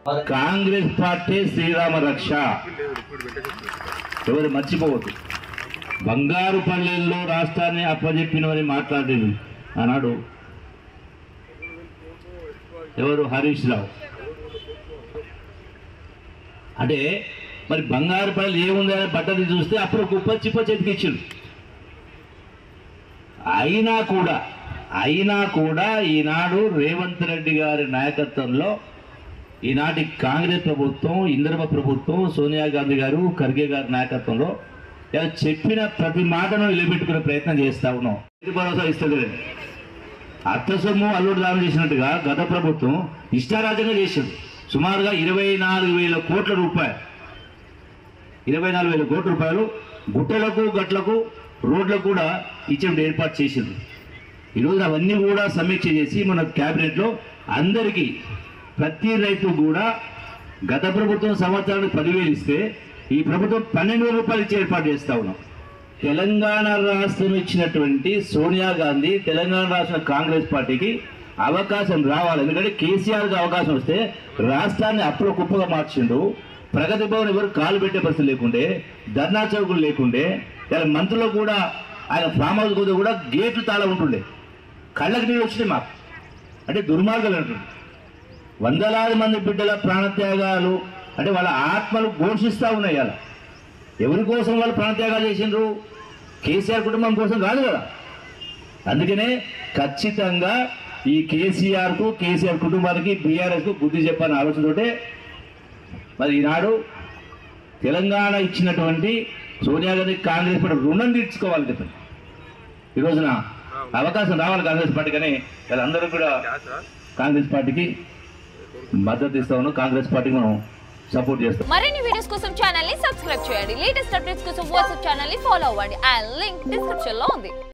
Congress party Srirama రక్ష ఎవరు మర్చిపోవద్దు. బంగారు పల్లెల్లో రాష్ట్రాన్ని అప్పజెప్పినవని మాట్లాడేది ఆనాడు ఎవరు హరీష్ రావు. అంటే మరి బంగారు పల్లెలు ఏముందని బట్టలు చూస్తే అప్పుడు కుప్ప చిప్ప చేతికిచ్చాడు. అయినా కూడా ఈనాడు రేవంత్ రెడ్డి గారి నాయకత్వంలో ఈనాటి కాంగ్రెస్ ప్రభుత్వం, ఇందిరమ్మ ప్రభుత్వం, సోనియా గాంధీ గారు, ఖర్గే గారి నాయకత్వంలో ఇలా చెప్పిన ప్రతి మాటను నిలబెట్టుకునే ప్రయత్నం చేస్తా ఉన్నాం. భరోసా ఇస్తుంది. అత్త సొమ్ము అల్లుడు దానం చేసినట్టుగా గత ప్రభుత్వం ఇష్టారాజ్యంగా చేసింది. సుమారుగా 24,000 కోట్ల రూపాయలు 24,000 కోట్ల రూపాయలు గుట్టలకు గట్లకు రోడ్లకు కూడా ఇచ్చేటువంటి ఏర్పాటు చేసింది. ఈరోజు అవన్నీ కూడా సమీక్ష చేసి మన క్యాబినెట్లో అందరికీ ప్రతి రైతు కూడా గత ప్రభుత్వం సంవత్సరానికి 10,000 ఇస్తే ఈ ప్రభుత్వం 12,000 రూపాయలు ఇచ్చి ఏర్పాటు చేస్తా ఉన్నాం. తెలంగాణ రాష్ట్రం ఇచ్చినటువంటి సోనియా గాంధీ తెలంగాణ రాష్ట్ర కాంగ్రెస్ పార్టీకి అవకాశం రావాలి. ఎందుకంటే కేసీఆర్కి అవకాశం వస్తే రాష్ట్రాన్ని అప్పుల కుప్పగా మార్చిండు. ప్రగతి భవన్ ఎవరు కాలు పెట్టే పరిస్థితి లేకుండే, ధర్నా చౌకులు లేకుండే, ఇలా మంత్రులు కూడా ఆయన ఫామ్ హౌస్ కూడా గేట్లు తాళ ఉంటుండే. కళ్ళకి నీళ్ళు వచ్చినాయి మాకు. అంటే దుర్మార్గాలు అంటుండే. వందలాది మంది బిడ్డల ప్రాణత్యాగాలు అంటే వాళ్ళ ఆత్మలు ఘోషిస్తూ ఉన్నాయి. అలా ఎవరి కోసం వాళ్ళు ప్రాణత్యాగాలు చేసిండ్రు? కేసీఆర్ కుటుంబం కోసం కాదు కదా. అందుకనే ఖచ్చితంగా ఈ కేసీఆర్కు, కేసీఆర్ కుటుంబానికి, బీఆర్ఎస్కు బుద్ధి చెప్పాలని ఆలోచనతోటే మరి ఈనాడు తెలంగాణ ఇచ్చినటువంటి సోనియా గాంధీ కాంగ్రెస్ పార్టీ రుణం తీర్చుకోవాలి చెప్పండి. ఈ రోజున అవకాశం రావాలి కాంగ్రెస్ పార్టీ. కానీ వీళ్ళందరూ కూడా కాంగ్రెస్ పార్టీకి మద్దతు ఇస్తా ఉన్నాం. కాంగ్రెస్ పార్టీకి మనం సపోర్ట్ చేస్తాం. మరిన్ని వీడియోస్ కోసం ఛానల్ ని సబ్స్క్రైబ్ చేయండి. లేటెస్ట్ అప్డేట్స్ కోసం వాట్సాప్ ఛానల్ ని ఫాలో అవ్వండి. ఆ లింక్ డిస్క్రిప్షన్ లో ఉంది.